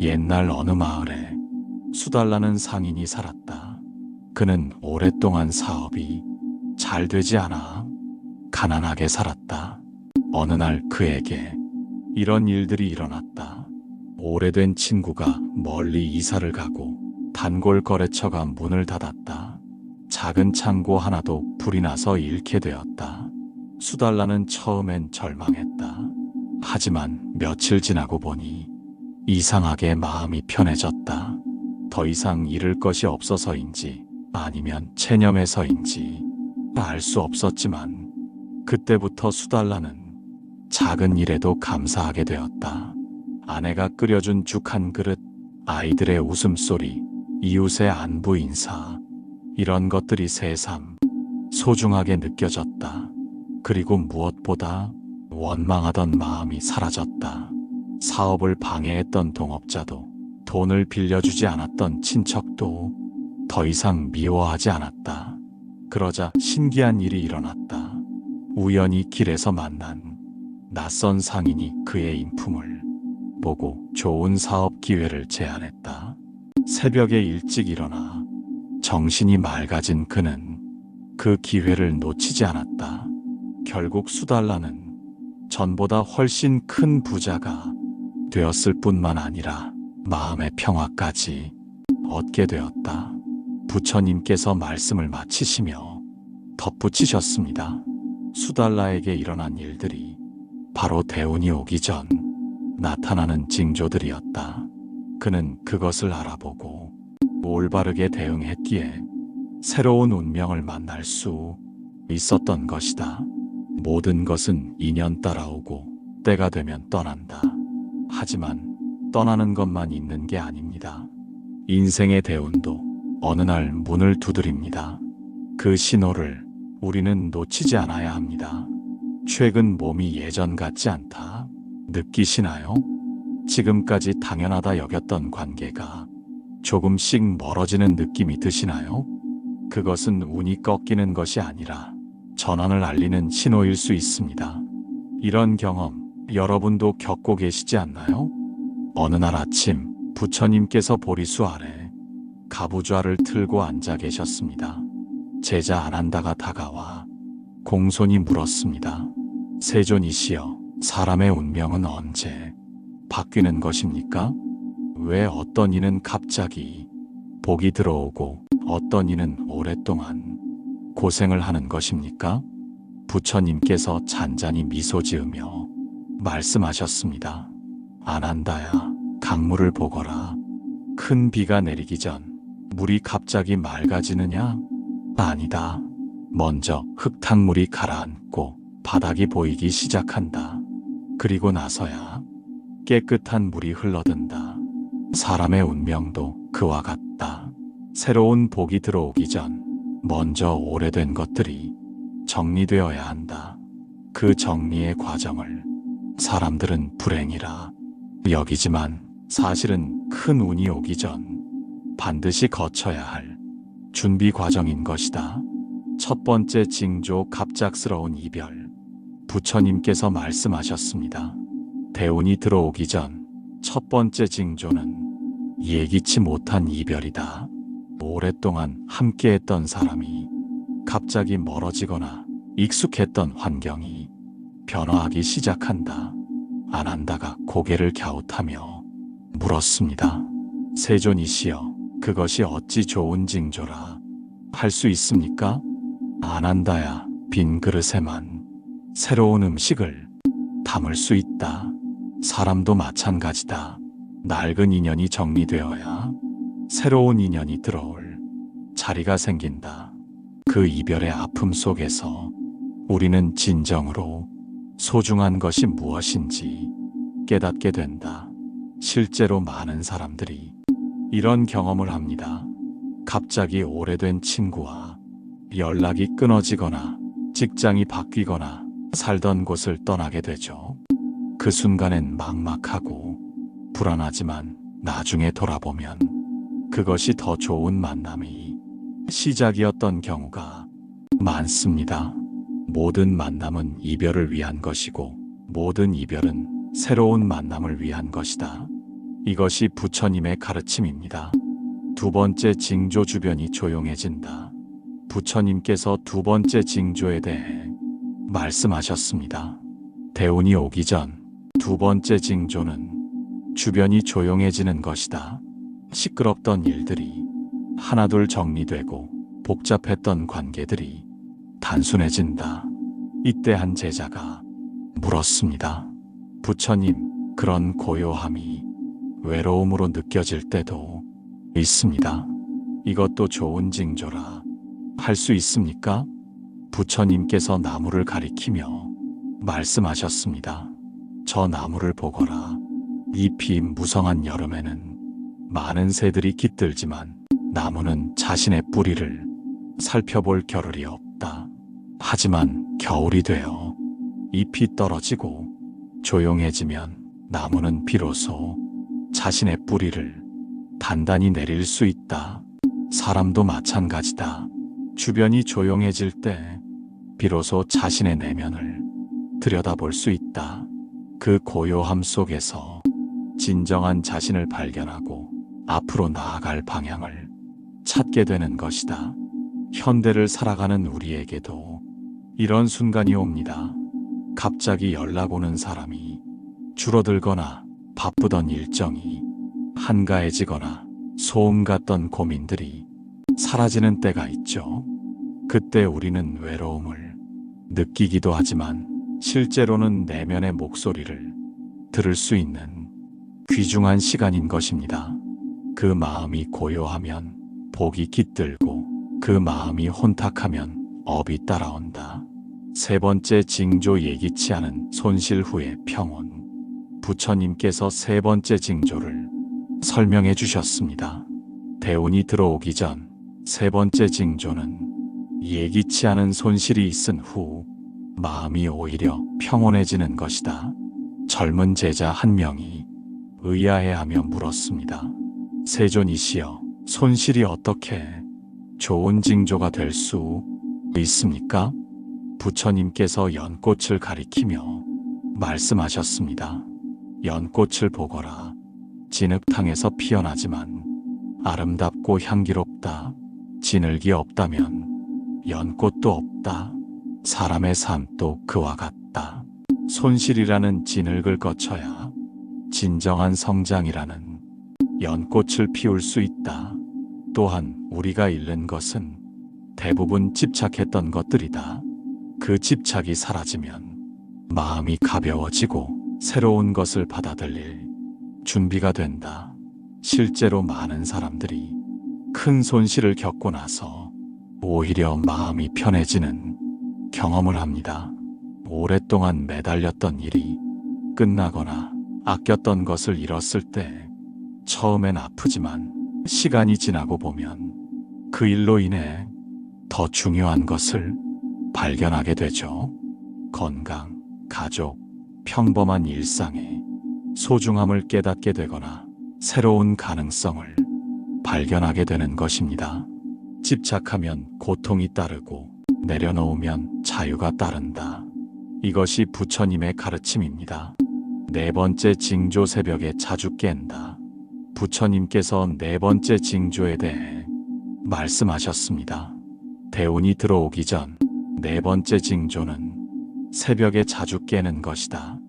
옛날 어느 마을에 수달라는 상인이 살았다. 그는 오랫동안 사업이 잘 되지 않아 가난하게 살았다. 어느 날 그에게 이런 일들이 일어났다. 오래된 친구가 멀리 이사를 가고 단골 거래처가 문을 닫았다. 작은 창고 하나도 불이 나서 잃게 되었다. 수달라는 처음엔 절망했다. 하지만 며칠 지나고 보니 이상하게 마음이 편해졌다. 더 이상 잃을 것이 없어서인지 아니면 체념해서인지 알 수 없었지만 그때부터 수달라는 작은 일에도 감사하게 되었다. 아내가 끓여준 죽 한 그릇, 아이들의 웃음소리, 이웃의 안부 인사, 이런 것들이 새삼 소중하게 느껴졌다. 그리고 무엇보다 원망하던 마음이 사라졌다. 사업을 방해했던 동업자도, 돈을 빌려주지 않았던 친척도 더 이상 미워하지 않았다. 그러자 신기한 일이 일어났다. 우연히 길에서 만난 낯선 상인이 그의 인품을 보고 좋은 사업 기회를 제안했다. 새벽에 일찍 일어나 정신이 맑아진 그는 그 기회를 놓치지 않았다. 결국 수달라는 전보다 훨씬 큰 부자가 되었을 뿐만 아니라 마음의 평화까지 얻게 되었다. 부처님께서 말씀을 마치시며 덧붙이셨습니다. 수달라에게 일어난 일들이 바로 대운이 오기 전 나타나는 징조들이었다. 그는 그것을 알아보고 올바르게 대응했기에 새로운 운명을 만날 수 있었던 것이다. 모든 것은 인연 따라오고 때가 되면 떠난다. 하지만 떠나는 것만 있는 게 아닙니다. 인생의 대운도 어느 날 문을 두드립니다. 그 신호를 우리는 놓치지 않아야 합니다. 최근 몸이 예전 같지 않다 느끼시나요? 지금까지 당연하다 여겼던 관계가 조금씩 멀어지는 느낌이 드시나요? 그것은 운이 꺾이는 것이 아니라 전환을 알리는 신호일 수 있습니다. 이런 경험 여러분도 겪고 계시지 않나요? 어느 날 아침 부처님께서 보리수 아래 가부좌를 틀고 앉아 계셨습니다. 제자 아난다가 다가와 공손히 물었습니다. 세존이시여, 사람의 운명은 언제 바뀌는 것입니까? 왜 어떤 이는 갑자기 복이 들어오고 어떤 이는 오랫동안 고생을 하는 것입니까? 부처님께서 잔잔히 미소 지으며 말씀하셨습니다. 아난다야, 강물을 보거라. 큰 비가 내리기 전 물이 갑자기 맑아지느냐? 아니다. 먼저 흙탕물이 가라앉고 바닥이 보이기 시작한다. 그리고 나서야 깨끗한 물이 흘러든다. 사람의 운명도 그와 같다. 새로운 복이 들어오기 전 먼저 오래된 것들이 정리되어야 한다. 그 정리의 과정을 사람들은 불행이라 여기지만 사실은 큰 운이 오기 전 반드시 거쳐야 할 준비 과정인 것이다. 첫 번째 징조, 갑작스러운 이별. 부처님께서 말씀하셨습니다. 대운이 들어오기 전 첫 번째 징조는 예기치 못한 이별이다. 오랫동안 함께했던 사람이 갑자기 멀어지거나 익숙했던 환경이 변화하기 시작한다. 아난다가 고개를 갸웃하며 물었습니다. 세존이시여, 그것이 어찌 좋은 징조라 할 수 있습니까? 아난다야, 빈 그릇에만 새로운 음식을 담을 수 있다. 사람도 마찬가지다. 낡은 인연이 정리되어야 새로운 인연이 들어올 자리가 생긴다. 그 이별의 아픔 속에서 우리는 진정으로 소중한 것이 무엇인지 깨닫게 된다. 실제로 많은 사람들이 이런 경험을 합니다. 갑자기 오래된 친구와 연락이 끊어지거나 직장이 바뀌거나 살던 곳을 떠나게 되죠. 그 순간엔 막막하고 불안하지만 나중에 돌아보면 그것이 더 좋은 만남이 시작이었던 경우가 많습니다. 모든 만남은 이별을 위한 것이고 모든 이별은 새로운 만남을 위한 것이다. 이것이 부처님의 가르침입니다. 두 번째 징조 주변이 조용해진다. 부처님께서 두 번째 징조에 대해 말씀하셨습니다. 대운이 오기 전 두 번째 징조는 주변이 조용해지는 것이다. 시끄럽던 일들이 하나둘 정리되고 복잡했던 관계들이 단순해진다. 이때 한 제자가 물었습니다. 부처님, 그런 고요함이 외로움으로 느껴질 때도 있습니다. 이것도 좋은 징조라 할 수 있습니까? 부처님께서 나무를 가리키며 말씀하셨습니다. 저 나무를 보거라. 잎이 무성한 여름에는 많은 새들이 깃들지만 나무는 자신의 뿌리를 살펴볼 겨를이 없다. 하지만 겨울이 되어 잎이 떨어지고 조용해지면 나무는 비로소 자신의 뿌리를 단단히 내릴 수 있다. 사람도 마찬가지다. 주변이 조용해질 때 비로소 자신의 내면을 들여다볼 수 있다. 그 고요함 속에서 진정한 자신을 발견하고 앞으로 나아갈 방향을 찾게 되는 것이다. 현대를 살아가는 우리에게도 이런 순간이 옵니다. 갑자기 연락 오는 사람이 줄어들거나 바쁘던 일정이 한가해지거나 소음 같던 고민들이 사라지는 때가 있죠. 그때 우리는 외로움을 느끼기도 하지만 실제로는 내면의 목소리를 들을 수 있는 귀중한 시간인 것입니다. 그 마음이 고요하면 복이 깃들고 그 마음이 혼탁하면 업이 따라온다. 세 번째 징조 예기치 않은 손실 후의 평온. 부처님께서 세 번째 징조를 설명해 주셨습니다. 대운이 들어오기 전 세 번째 징조는 예기치 않은 손실이 있은 후 마음이 오히려 평온해지는 것이다. 젊은 제자 한 명이 의아해하며 물었습니다. 세존이시여, 손실이 어떻게 좋은 징조가 될 수 있습니까? 부처님께서 연꽃을 가리키며 말씀하셨습니다. 연꽃을 보거라. 진흙탕에서 피어나지만 아름답고 향기롭다. 진흙이 없다면 연꽃도 없다. 사람의 삶도 그와 같다. 손실이라는 진흙을 거쳐야 진정한 성장이라는 연꽃을 피울 수 있다. 또한 우리가 잃는 것은 대부분 집착했던 것들이다. 그 집착이 사라지면 마음이 가벼워지고 새로운 것을 받아들일 준비가 된다. 실제로 많은 사람들이 큰 손실을 겪고 나서 오히려 마음이 편해지는 경험을 합니다. 오랫동안 매달렸던 일이 끝나거나 아꼈던 것을 잃었을 때 처음엔 아프지만 시간이 지나고 보면 그 일로 인해 더 중요한 것을 발견하게 되죠. 건강, 가족, 평범한 일상의 소중함을 깨닫게 되거나 새로운 가능성을 발견하게 되는 것입니다. 집착하면 고통이 따르고 내려놓으면 자유가 따른다. 이것이 부처님의 가르침입니다. 네 번째 징조 새벽에 자주 깬다. 부처님께서 네 번째 징조에 대해 말씀하셨습니다. 대운이 들어오기 전 네 번째 징조는 새벽에 자주 깨는 것이다.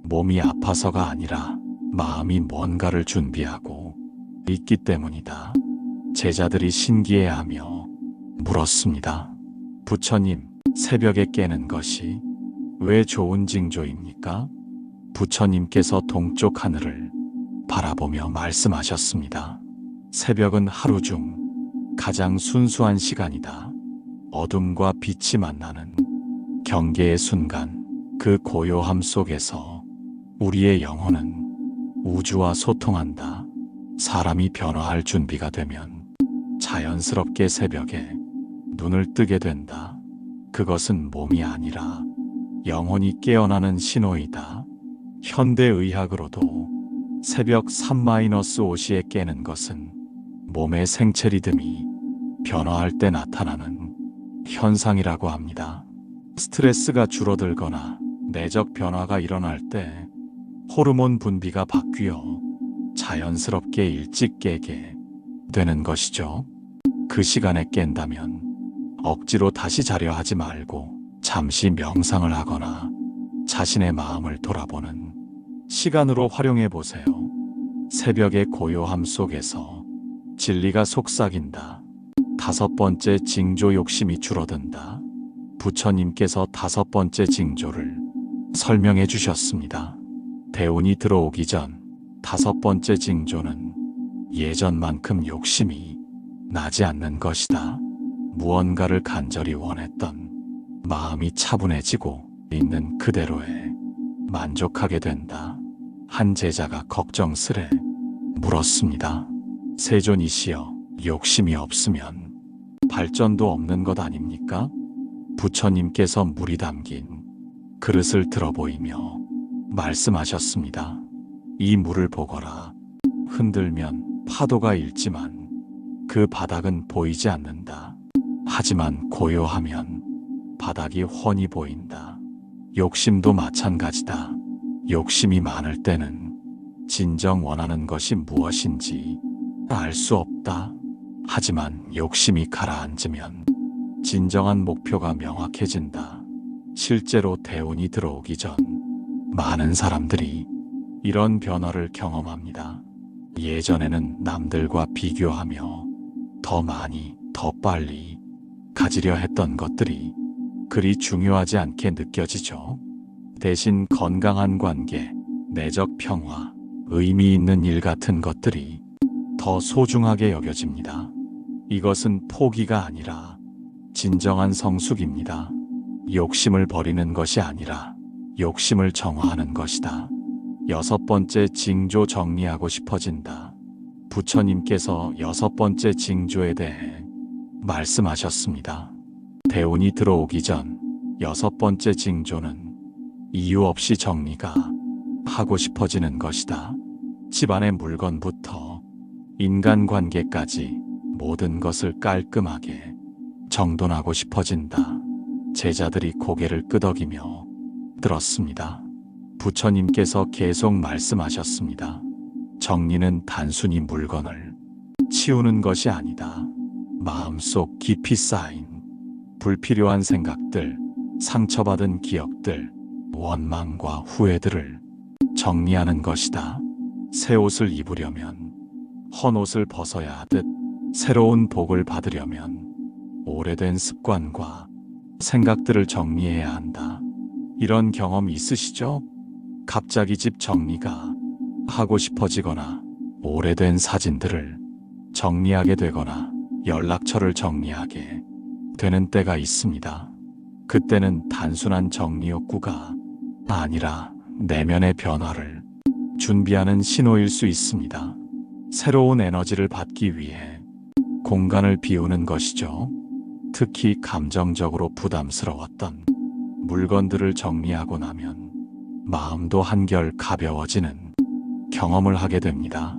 몸이 아파서가 아니라 마음이 뭔가를 준비하고 있기 때문이다. 제자들이 신기해하며 물었습니다. 부처님, 새벽에 깨는 것이 왜 좋은 징조입니까? 부처님께서 동쪽 하늘을 바라보며 말씀하셨습니다. 새벽은 하루 중 가장 순수한 시간이다. 어둠과 빛이 만나는 경계의 순간, 그 고요함 속에서 우리의 영혼은 우주와 소통한다. 사람이 변화할 준비가 되면 자연스럽게 새벽에 눈을 뜨게 된다. 그것은 몸이 아니라 영혼이 깨어나는 신호이다. 현대의학으로도 새벽 3-5에 깨는 것은 몸의 생체 리듬이 변화할 때 나타나는 현상이라고 합니다. 스트레스가 줄어들거나 내적 변화가 일어날 때 호르몬 분비가 바뀌어 자연스럽게 일찍 깨게 되는 것이죠. 그 시간에 깬다면 억지로 다시 자려 하지 말고 잠시 명상을 하거나 자신의 마음을 돌아보는 시간으로 활용해 보세요. 새벽의 고요함 속에서 진리가 속삭인다. 5번째 징조, 욕심이 줄어든다. 부처님께서 5번째 징조를 설명해 주셨습니다. 대운이 들어오기 전 5번째 징조는 예전만큼 욕심이 나지 않는 것이다. 무언가를 간절히 원했던 마음이 차분해지고 있는 그대로에 만족하게 된다. 한 제자가 걱정스레 물었습니다. 세존이시여, 욕심이 없으면 발전도 없는 것 아닙니까? 부처님께서 물이 담긴 그릇을 들어보이며 말씀하셨습니다. 이 물을 보거라. 흔들면 파도가 일지만 그 바닥은 보이지 않는다. 하지만 고요하면 바닥이 훤히 보인다. 욕심도 마찬가지다. 욕심이 많을 때는 진정 원하는 것이 무엇인지 알 수 없다. 하지만 욕심이 가라앉으면 진정한 목표가 명확해진다. 실제로 대운이 들어오기 전 많은 사람들이 이런 변화를 경험합니다. 예전에는 남들과 비교하며 더 많이, 더 빨리 가지려 했던 것들이 그리 중요하지 않게 느껴지죠. 대신 건강한 관계, 내적 평화, 의미 있는 일 같은 것들이 더 소중하게 여겨집니다. 이것은 포기가 아니라 진정한 성숙입니다. 욕심을 버리는 것이 아니라 욕심을 정화하는 것이다. 6번째 징조, 정리하고 싶어진다. 부처님께서 6번째 징조에 대해 말씀하셨습니다. 대운이 들어오기 전 6번째 징조는 이유 없이 정리가 하고 싶어지는 것이다. 집안의 물건부터 인간관계까지 모든 것을 깔끔하게 정돈하고 싶어진다. 제자들이 고개를 끄덕이며 들었습니다. 부처님께서 계속 말씀하셨습니다. 정리는 단순히 물건을 치우는 것이 아니다. 마음속 깊이 쌓인 불필요한 생각들, 상처받은 기억들, 원망과 후회들을 정리하는 것이다. 새 옷을 입으려면 헌 옷을 벗어야 하듯 새로운 복을 받으려면 오래된 습관과 생각들을 정리해야 한다. 이런 경험 있으시죠? 갑자기 집 정리가 하고 싶어지거나 오래된 사진들을 정리하게 되거나 연락처를 정리하게 되는 때가 있습니다. 그때는 단순한 정리 욕구가 아니라 내면의 변화를 준비하는 신호일 수 있습니다. 새로운 에너지를 받기 위해 공간을 비우는 것이죠. 특히 감정적으로 부담스러웠던 물건들을 정리하고 나면 마음도 한결 가벼워지는 경험을 하게 됩니다.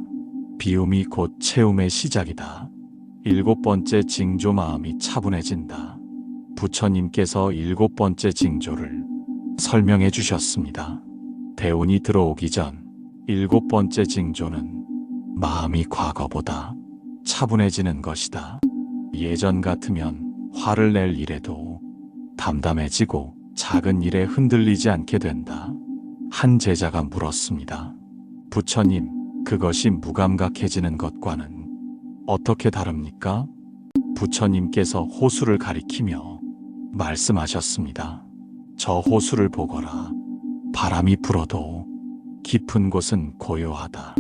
비움이 곧 채움의 시작이다. 7번째 징조, 마음이 차분해진다. 부처님께서 7번째 징조를 설명해 주셨습니다. 대운이 들어오기 전 7번째 징조는 마음이 과거보다 차분해지는 것이다. 예전 같으면 화를 낼 일에도 담담해지고 작은 일에 흔들리지 않게 된다. 한 제자가 물었습니다. 부처님, 그것이 무감각해지는 것과는 어떻게 다릅니까? 부처님께서 호수를 가리키며 말씀하셨습니다. 저 호수를 보거라. 바람이 불어도 깊은 곳은 고요하다.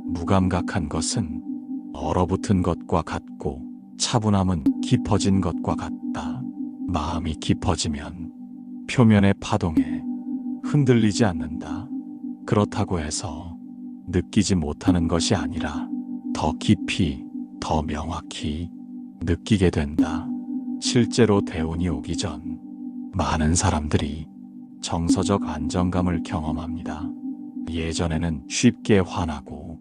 무감각한 것은 얼어붙은 것과 같고 차분함은 깊어진 것과 같다. 마음이 깊어지면 표면의 파동에 흔들리지 않는다. 그렇다고 해서 느끼지 못하는 것이 아니라 더 깊이, 더 명확히 느끼게 된다. 실제로 대운이 오기 전 많은 사람들이 정서적 안정감을 경험합니다. 예전에는 쉽게 화나고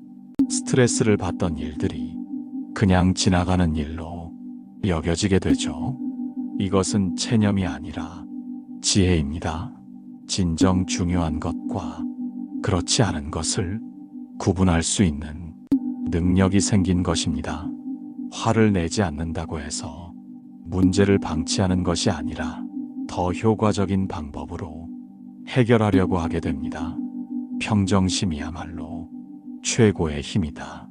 스트레스를 받던 일들이 그냥 지나가는 일로 여겨지게 되죠. 이것은 체념이 아니라 지혜입니다. 진정 중요한 것과 그렇지 않은 것을 구분할 수 있는 능력이 생긴 것입니다. 화를 내지 않는다고 해서 문제를 방치하는 것이 아니라 더 효과적인 방법으로 해결하려고 하게 됩니다. 평정심이야말로 최고의 힘이다.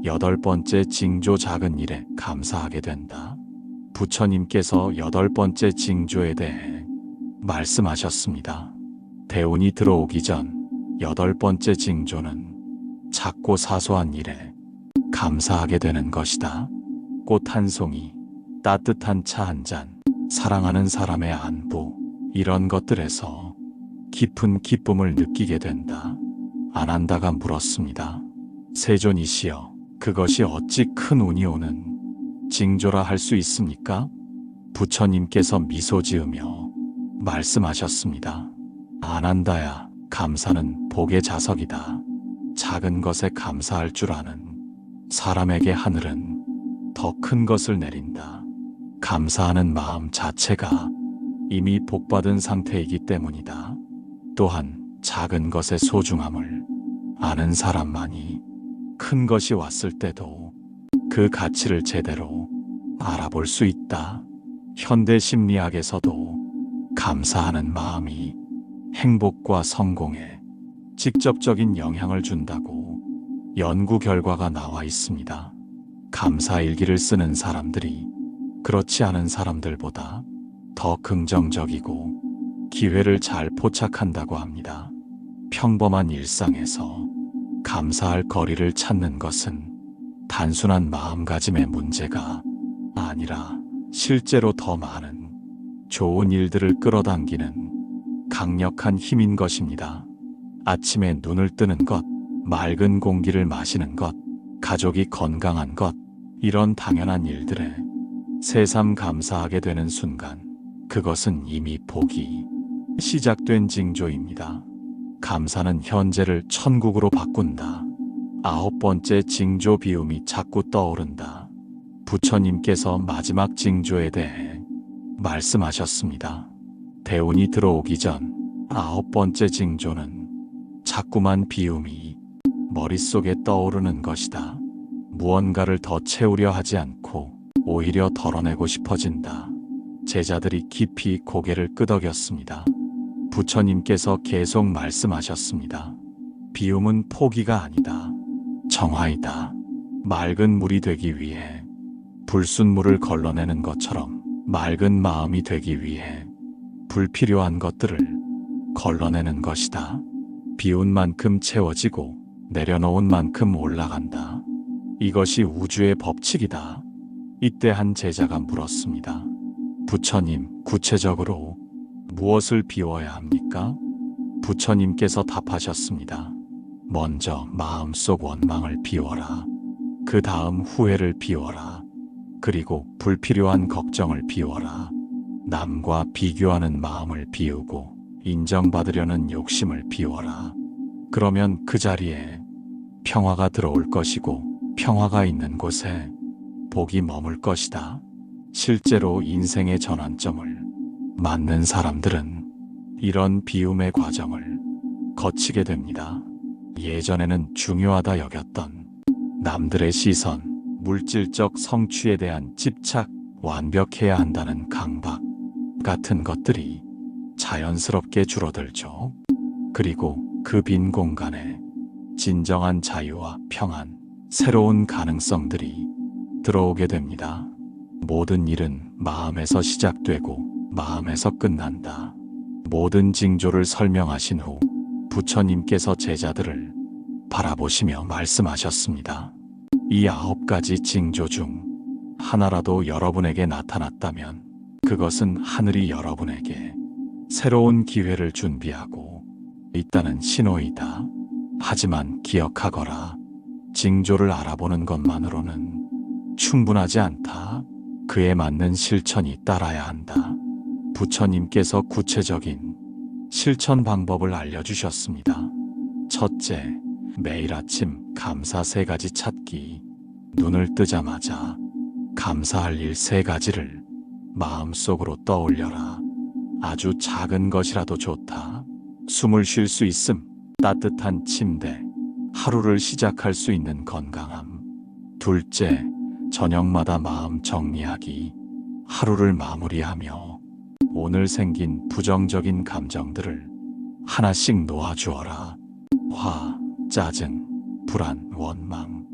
8번째 징조, 작은 일에 감사하게 된다. 부처님께서 8번째 징조에 대해 말씀하셨습니다. 대운이 들어오기 전 8번째 징조는 작고 사소한 일에 감사하게 되는 것이다. 꽃 한 송이, 따뜻한 차 한 잔, 사랑하는 사람의 안부, 이런 것들에서 깊은 기쁨을 느끼게 된다. 아난다가 물었습니다. 세존이시여, 그것이 어찌 큰 운이 오는 징조라 할 수 있습니까? 부처님께서 미소 지으며 말씀하셨습니다. 아난다야, 감사는 복의 자석이다. 작은 것에 감사할 줄 아는 사람에게 하늘은 더 큰 것을 내린다. 감사하는 마음 자체가 이미 복받은 상태이기 때문이다. 또한 작은 것의 소중함을 아는 사람만이 큰 것이 왔을 때도 그 가치를 제대로 알아볼 수 있다. 현대 심리학에서도 감사하는 마음이 행복과 성공에 직접적인 영향을 준다고 연구 결과가 나와 있습니다. 감사 일기를 쓰는 사람들이 그렇지 않은 사람들보다 더 긍정적이고 기회를 잘 포착한다고 합니다. 평범한 일상에서 감사할 거리를 찾는 것은 단순한 마음가짐의 문제가 아니라 실제로 더 많은 좋은 일들을 끌어당기는 강력한 힘인 것입니다. 아침에 눈을 뜨는 것, 맑은 공기를 마시는 것, 가족이 건강한 것, 이런 당연한 일들에 새삼 감사하게 되는 순간, 그것은 이미 복이 시작된 징조입니다. 감사는 현재를 천국으로 바꾼다. 9번째 징조, 비움이 자꾸 떠오른다. 부처님께서 마지막 징조에 대해 말씀하셨습니다. 대운이 들어오기 전 9번째 징조는 자꾸만 비움이 머릿속에 떠오르는 것이다. 무언가를 더 채우려 하지 않고 오히려 덜어내고 싶어진다. 제자들이 깊이 고개를 끄덕였습니다. 부처님께서 계속 말씀하셨습니다. 비움은 포기가 아니다. 정화이다. 맑은 물이 되기 위해 불순물을 걸러내는 것처럼 맑은 마음이 되기 위해 불필요한 것들을 걸러내는 것이다. 비운 만큼 채워지고 내려놓은 만큼 올라간다. 이것이 우주의 법칙이다. 이때 한 제자가 물었습니다. 부처님, 구체적으로 무엇을 비워야 합니까? 부처님께서 답하셨습니다. 먼저 마음속 원망을 비워라. 그 다음 후회를 비워라. 그리고 불필요한 걱정을 비워라. 남과 비교하는 마음을 비우고 인정받으려는 욕심을 비워라. 그러면 그 자리에 평화가 들어올 것이고 평화가 있는 곳에 복이 머물 것이다. 실제로 인생의 전환점을 맞는 사람들은 이런 비움의 과정을 거치게 됩니다. 예전에는 중요하다 여겼던 남들의 시선, 물질적 성취에 대한 집착, 완벽해야 한다는 강박 같은 것들이 자연스럽게 줄어들죠. 그리고 그 빈 공간에 진정한 자유와 평안, 새로운 가능성들이 들어오게 됩니다. 모든 일은 마음에서 시작되고 마음에서 끝난다. 모든 징조를 설명하신 후 부처님께서 제자들을 바라보시며 말씀하셨습니다. 이 9가지 징조 중 하나라도 여러분에게 나타났다면 그것은 하늘이 여러분에게 새로운 기회를 준비하고 있다는 신호이다. 하지만 기억하거라. 징조를 알아보는 것만으로는 충분하지 않다. 그에 맞는 실천이 따라야 한다. 부처님께서 구체적인 실천 방법을 알려주셨습니다. 첫째, 매일 아침 감사 3가지 찾기. 눈을 뜨자마자 감사할 일 3가지를 마음속으로 떠올려라. 아주 작은 것이라도 좋다. 숨을 쉴 수 있음, 따뜻한 침대, 하루를 시작할 수 있는 건강함, 둘째, 저녁마다 마음 정리하기. 하루를 마무리하며 오늘 생긴 부정적인 감정들을 하나씩 놓아주어라. 화, 짜증, 불안, 원망.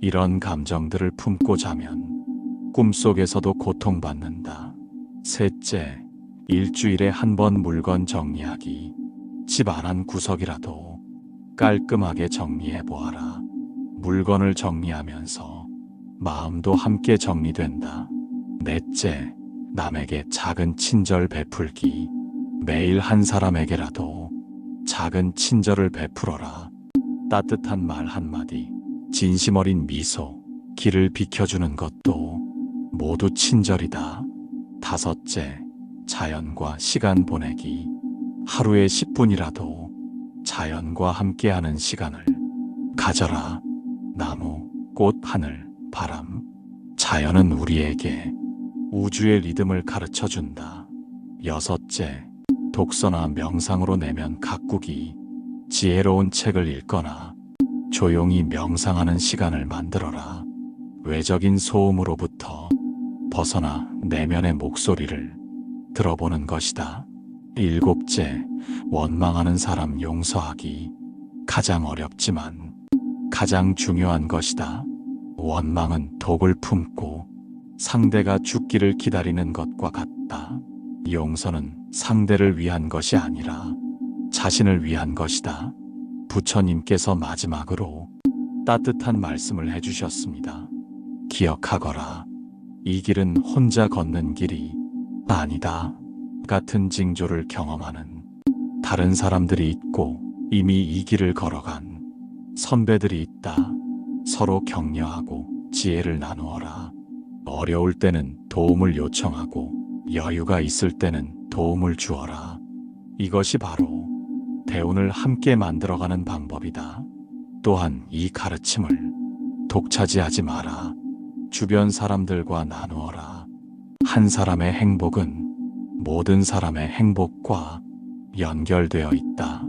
이런 감정들을 품고 자면 꿈속에서도 고통받는다. 셋째, 일주일에 한 번 물건 정리하기. 집 안 한 구석이라도 깔끔하게 정리해 보아라. 물건을 정리하면서 마음도 함께 정리된다. 넷째, 남에게 작은 친절 베풀기. 매일 한 사람에게라도 작은 친절을 베풀어라. 따뜻한 말 한마디, 진심 어린 미소, 길을 비켜주는 것도 모두 친절이다. 다섯째, 자연과 시간 보내기. 하루에 10분이라도 자연과 함께하는 시간을 가져라. 나무, 꽃, 하늘, 바람. 자연은 우리에게 우주의 리듬을 가르쳐 준다. 여섯째, 독서나 명상으로 내면 가꾸기. 지혜로운 책을 읽거나 조용히 명상하는 시간을 만들어라. 외적인 소음으로부터 벗어나 내면의 목소리를 들어보는 것이다. 일곱째, 원망하는 사람 용서하기. 가장 어렵지만 가장 중요한 것이다. 원망은 독을 품고 상대가 죽기를 기다리는 것과 같다. 용서는 상대를 위한 것이 아니라 자신을 위한 것이다. 부처님께서 마지막으로 따뜻한 말씀을 해주셨습니다. 기억하거라. 이 길은 혼자 걷는 길이 아니다. 같은 징조를 경험하는 다른 사람들이 있고 이미 이 길을 걸어간 선배들이 있다. 서로 격려하고 지혜를 나누어라. 어려울 때는 도움을 요청하고 여유가 있을 때는 도움을 주어라. 이것이 바로 대운을 함께 만들어가는 방법이다. 또한 이 가르침을 독차지하지 마라. 주변 사람들과 나누어라. 한 사람의 행복은 모든 사람의 행복과 연결되어 있다.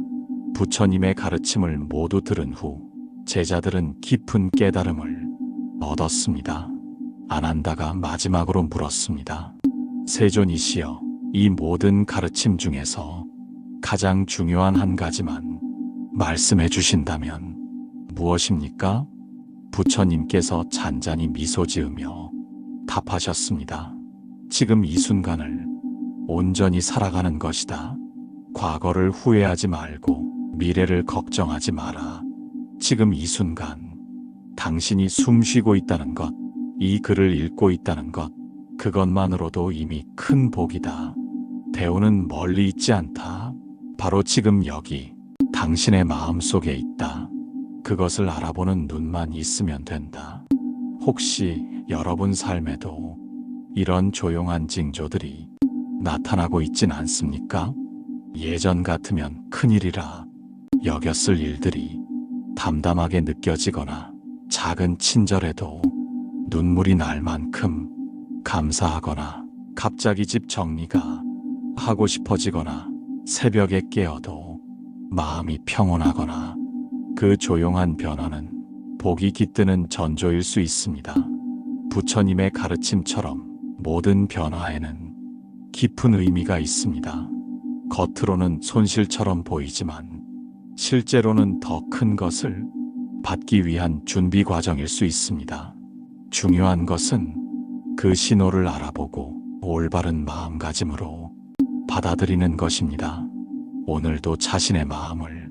부처님의 가르침을 모두 들은 후 제자들은 깊은 깨달음을 얻었습니다. 아난다가 마지막으로 물었습니다. 세존이시여, 이 모든 가르침 중에서 가장 중요한 한 가지만 말씀해 주신다면 무엇입니까? 부처님께서 잔잔히 미소 지으며 답하셨습니다. 지금 이 순간을 온전히 살아가는 것이다. 과거를 후회하지 말고 미래를 걱정하지 마라. 지금 이 순간 당신이 숨 쉬고 있다는 것, 이 글을 읽고 있다는 것, 그것만으로도 이미 큰 복이다. 대우는 멀리 있지 않다. 바로 지금 여기 당신의 마음 속에 있다. 그것을 알아보는 눈만 있으면 된다. 혹시 여러분 삶에도 이런 조용한 징조들이 나타나고 있진 않습니까? 예전 같으면 큰일이라 여겼을 일들이 담담하게 느껴지거나 작은 친절에도 눈물이 날 만큼 감사하거나 갑자기 집 정리가 하고 싶어지거나 새벽에 깨어도 마음이 평온하거나 그 조용한 변화는 복이 깃드는 전조일 수 있습니다. 부처님의 가르침처럼 모든 변화에는 깊은 의미가 있습니다. 겉으로는 손실처럼 보이지만 실제로는 더 큰 것을 받기 위한 준비 과정일 수 있습니다. 중요한 것은 그 신호를 알아보고 올바른 마음가짐으로 받아들이는 것입니다. 오늘도 자신의 마음을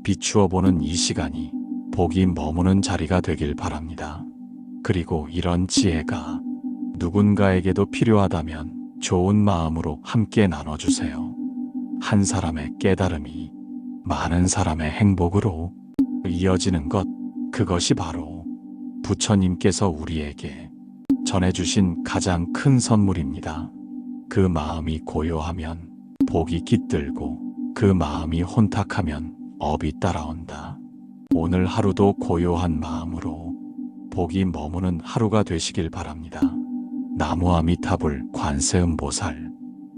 비추어 보는 이 시간이 복이 머무는 자리가 되길 바랍니다. 그리고 이런 지혜가 누군가에게도 필요하다면 좋은 마음으로 함께 나눠주세요. 한 사람의 깨달음이 많은 사람의 행복으로 이어지는 것, 그것이 바로 부처님께서 우리에게 전해주신 가장 큰 선물입니다. 그 마음이 고요하면 복이 깃들고 그 마음이 혼탁하면 업이 따라온다. 오늘 하루도 고요한 마음으로 복이 머무는 하루가 되시길 바랍니다. 나무아미타불 관세음보살